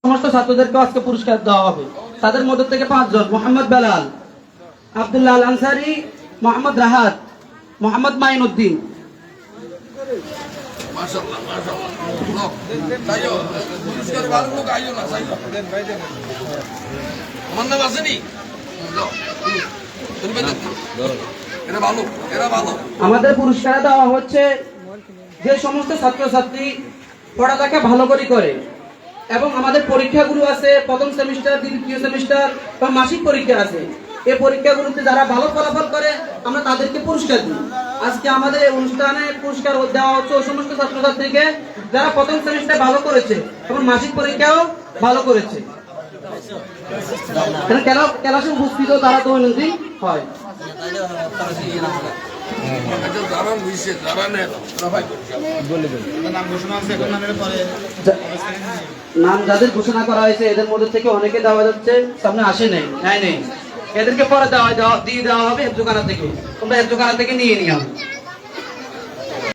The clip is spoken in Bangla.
সমস্ত ছাত্রদেরকে আজকে পুরস্কার দেওয়া হবে। তাদের মধ্যে থেকে 5 জন: মোহাম্মদ বেলাল, আব্দুল্লাহ আল আনসারি, মোহাম্মদ রাহাত, মোহাম্মদ মাইনুদ্দিন। মাশাআল্লাহ মাশাআল্লাহ। তাইও পুরস্কার ভালো লোক আইও না তাইও। আমার নাম আসেনি। এরা ভালো, এরা ভালো। আমাদের পুরস্কার দেওয়া হচ্ছে যে সমস্ত ছাত্রছাত্রী পড়ালেখা ভালো করে এবং আমাদের পরীক্ষাগুলো আছে, প্রথম সেমিস্টার, দ্বিতীয় সেমিস্টার বা মাসিক পরীক্ষা আছে। এই পরীক্ষাগুলোতে যারা ভালো ফলাফল করে আমরা তাদেরকে পুরস্কার দিই। আজকে আমাদের এই অনুষ্ঠানে পুরস্কার দেওয়া হচ্ছে ওই সমস্ত ছাত্রছাত্রীকে যারা প্রথম সেমিস্টার ভালো করেছে এবং মাসিক পরীক্ষাও ভালো করেছে। ক্লাসে উপস্থিত তারা দৈনন্দিন হয়। নাম যাদের ঘোষণা করা হয়েছে এদের মধ্যে থেকে অনেকে দেওয়া যাচ্ছে সামনে আসে নেই, এদেরকে পরে দিয়ে দেওয়া হবে হেফজোখানা থেকে। তোমরা হেফজোখানা থেকে নিয়ে নিও।